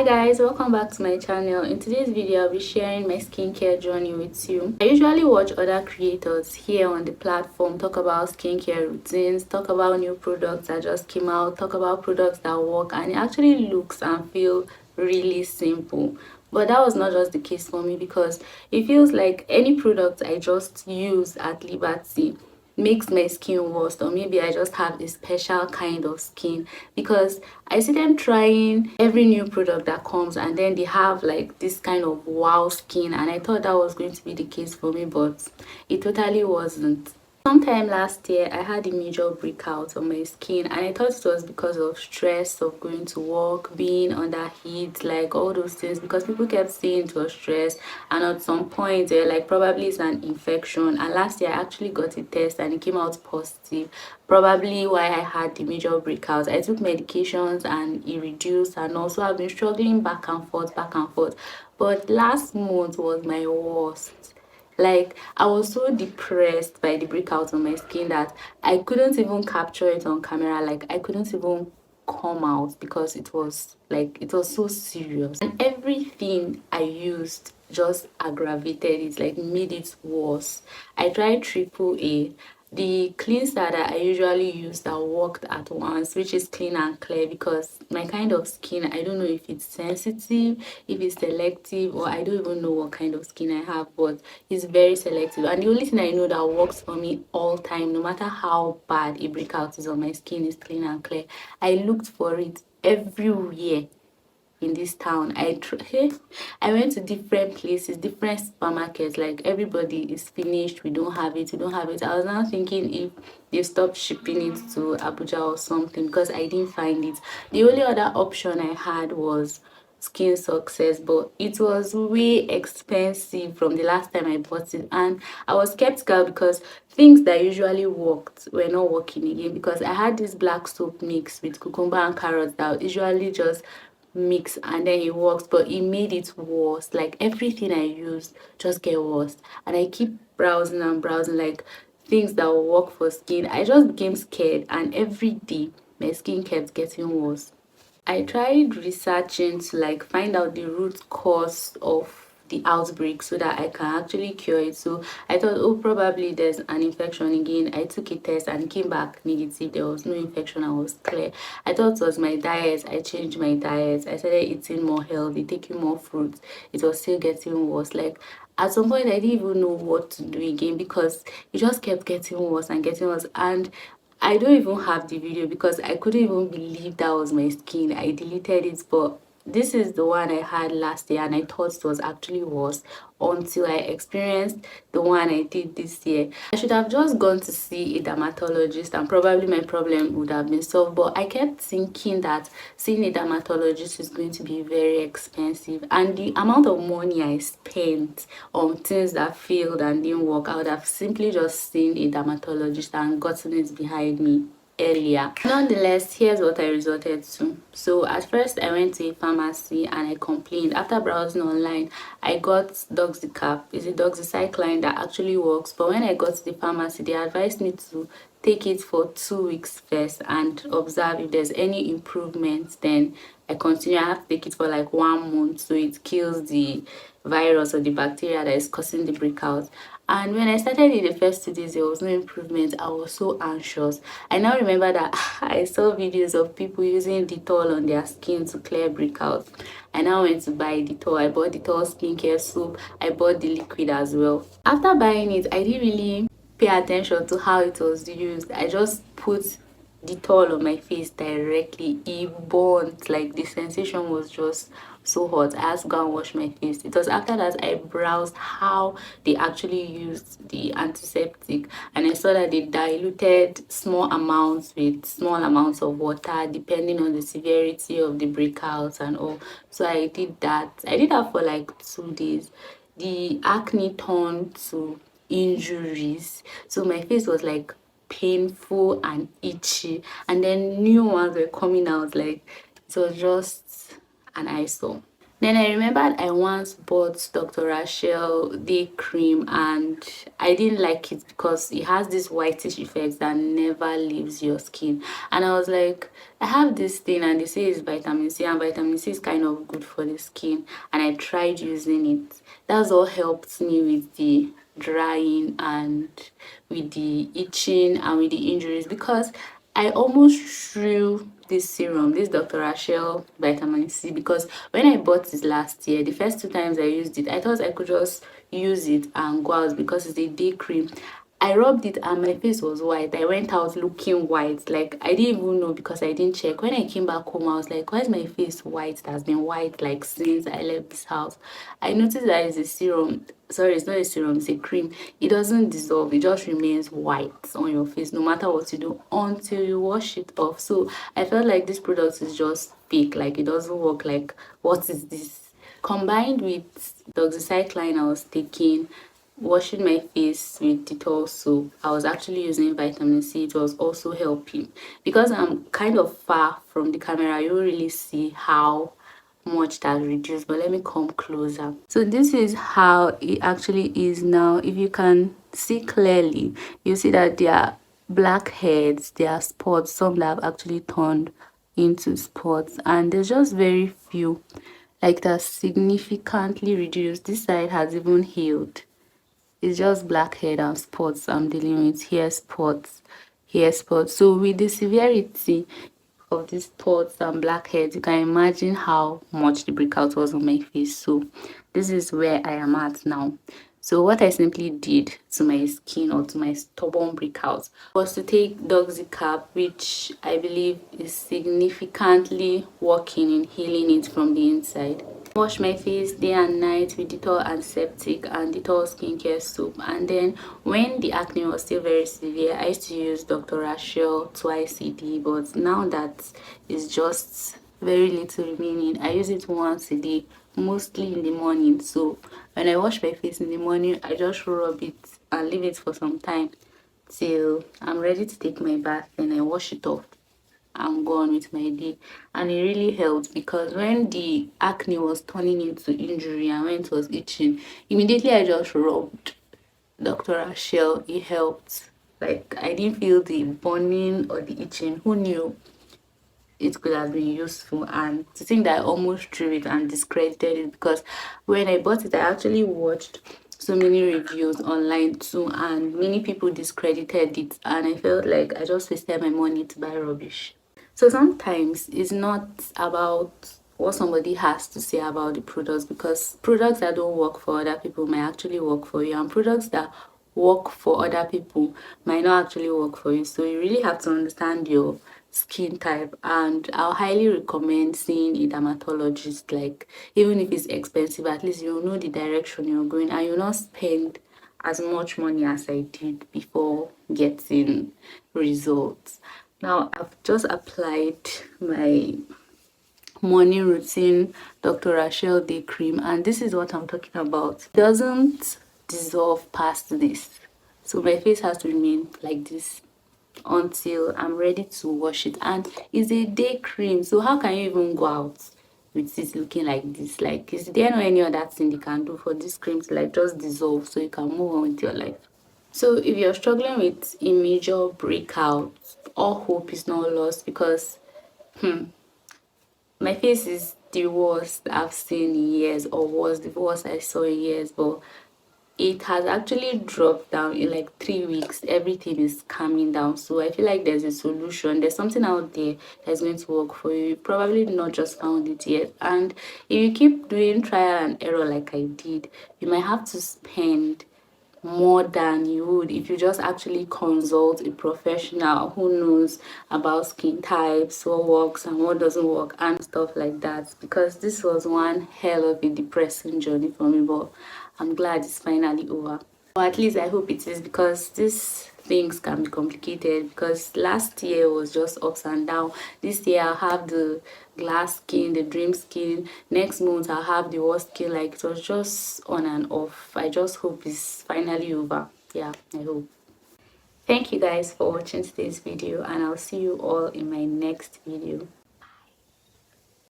Hi guys, welcome back to my channel. In today's video, I'll be sharing my skincare journey with you. I usually watch other creators here on the platform talk about skincare routines, talk about new products that just came out, talk about products that work, and it actually looks and feel really simple. But that was not just the case for me because it feels like any product I just use at Liberty makes my skin worse, or maybe I just have a special kind of skin because I see them trying every new product that comes and then they have like this kind of wow skin, and I thought that was going to be the case for me, but it totally wasn't. Sometime last year, I had a major breakout on my skin, and I thought it was because of stress of going to work, being under heat, like all those things, because people kept saying it was stress, and at some point, they're like, probably it's an infection. And last year, I actually got a test and it came out positive. Probably why I had the major breakouts. I took medications and it reduced, and also I've been struggling back and forth, back and forth. But last month was my worst. Like, I was so depressed by the breakout on my skin that I couldn't even capture it on camera. Like, I couldn't even come out because it was like it was so serious, and everything I used just aggravated it, like made it worse. I tried triple A, the cleanser that I usually use that worked at once, which is clean and clear, because my kind of skin, I don't know if it's sensitive, if it's selective, or I don't even know what kind of skin I have, but it's very selective. And the only thing I know that works for me all time, no matter how bad a breakout is on my skin, is clean and clear. I looked for it everywhere in this town. I went to different places, different supermarkets, like everybody is finished, we don't have it, we don't have it. I was now thinking if they stopped shipping it to Abuja or something, because I didn't find it. The only other option I had was Skin Success, but it was way expensive from the last time I bought it, and I was skeptical because things that usually worked were not working again, because I had this black soap mix with cucumber and carrots that usually just mix and then it works, but it made it worse. Like, everything I used just get worse, and I keep browsing and browsing like things that will work for skin. I just became scared, and every day my skin kept getting worse. I tried researching to like find out the root cause of the outbreak so that I can actually cure it. So I thought, oh, probably there's an infection again. I took a test and came back negative. There was no infection. I was clear. I thought it was my diet. I changed my diet. I started eating more healthy, taking more fruits. It was still getting worse. Like, at some point, I didn't even know what to do again because it just kept getting worse and getting worse. And I don't even have the video because I couldn't even believe that was my skin. I deleted it, but this is the one I had last year, and I thought it was actually worse until I experienced the one I did this year. I should have just gone to see a dermatologist and probably my problem would have been solved, but I kept thinking that seeing a dermatologist is going to be very expensive, and the amount of money I spent on things that failed and didn't work, I would have simply just seen a dermatologist and gotten it behind me earlier. Nonetheless, here's what I resorted to. So at first I went to a pharmacy and I complained. After browsing online, I got doxycap. It's a doxycycline that actually works, but when I got to the pharmacy, they advised me to take it for 2 weeks first and observe if there's any improvement. Then I continue. I have to take it for like 1 month so it kills the virus or the bacteria that is causing the breakout. And when I started it the first 2 days, there was no improvement. I was so anxious. I now remember that I saw videos of people using Dettol on their skin to clear breakouts. I now went to buy Dettol. I bought Dettol skincare soap. I bought the liquid as well. After buying it, I didn't really pay attention to how it was used. I just put Dettol on my face directly. It burned, like the sensation was just so hot. I had to go and wash my face. It was after that I browsed how they actually used the antiseptic, and I saw that they diluted small amounts with small amounts of water depending on the severity of the breakouts and all. So I did that. I did that for like 2 days. The acne turned to injuries, so my face was like painful and itchy, and then new ones were coming out. Like, it was just an eyesore. Then I remembered I once bought Dr. Rachel day cream and I didn't like it because it has this whitish effect that never leaves your skin. And I was like, I have this thing and they say it's vitamin C, and vitamin C is kind of good for the skin. And I tried using it. That's all helped me with the drying and with the itching and with the injuries, because I almost threw this serum, this Dr. Rachel vitamin C, because when I bought this last year, the first 2 times I used it, I thought I could just use it and go out because it's a day cream. I rubbed it and my face was white. I went out looking white. Like, I didn't even know because I didn't check. When I came back home, I was like, why is my face white? It has been white like since I left this house. I noticed that it's a serum. Sorry, it's not a serum, it's a cream. It doesn't dissolve, it just remains white on your face no matter what you do until you wash it off. So I felt like this product is just fake, like it doesn't work. Like, what is this? Combined with doxycycline I was taking, washing my face with Dettol soap, I was actually using vitamin C. It was also helping. Because I'm kind of far from the camera, you don't really see how much that reduced, but let me come closer. So this is how it actually is now. If you can see clearly, you see that there are blackheads, there are spots, some that have actually turned into spots, and there's just very few like that significantly reduced. This side has even healed. It's just blackhead and spots I'm dealing with. Hair spots, hair spots. So with the severity of these spots and blackheads, you can imagine how much the breakout was on my face. So this is where I am at now. So what I simply did to my skin or to my stubborn breakouts was to take Doxycap, which I believe is significantly working in healing it from the inside. Wash my face day and night with Dettol antiseptic and Dettol skincare soap. And then when the acne was still very severe, I used to use Dr. Rachel twice a day. But now that it's just very little remaining, I use it once a day, mostly in the morning. So when I wash my face in the morning, I just rub it and leave it for some time till I'm ready to take my bath. Then I wash it off and go on with my day. And it really helped because when the acne was turning into injury and when it was itching, immediately I just rubbed Dr. Rachel. It helped. Like, I didn't feel the burning or the itching. Who knew it could have been useful? And to think that I almost threw it and discredited it, because when I bought it, I actually watched so many reviews online too, and many people discredited it, and I felt like I just wasted my money to buy rubbish. So sometimes it's not about what somebody has to say about the products, because products that don't work for other people might actually work for you, and products that work for other people might not actually work for you. So you really have to understand your skin type, and I'll highly recommend seeing a dermatologist. Like, even if it's expensive, at least you'll know the direction you're going and you'll not spend as much money as I did before getting results. Now I've just applied my morning routine Dr. Rachel day cream, and this is what I'm talking about. It doesn't dissolve past this, so my face has to remain like this until I'm ready to wash it. And it's a day cream, so how can you even go out with it looking like this? Like, is there no any other thing you can do for this cream to like just dissolve so you can move on with your life? So if you're struggling with a major breakout, all hope is not lost, because my face is the worst I've seen in years, or was the worst I saw in years, but it has actually dropped down in like 3 weeks. Everything is calming down. So I feel like there's a solution. There's something out there that's going to work for you. You've probably not just found it yet. And if you keep doing trial and error like I did, you might have to spend more than you would if you just actually consult a professional who knows about skin types, what works and what doesn't work and stuff like that. Because this was one hell of a depressing journey for me, but I'm glad it's finally over. Or at least I hope it is, because these things can be complicated. Because last year was just ups and down. This year I'll have the glass skin, the dream skin. Next month I'll have the worst skin. Like, it was just on and off. I just hope it's finally over. Yeah, I hope. Thank you guys for watching today's video, and I'll see you all in my next video.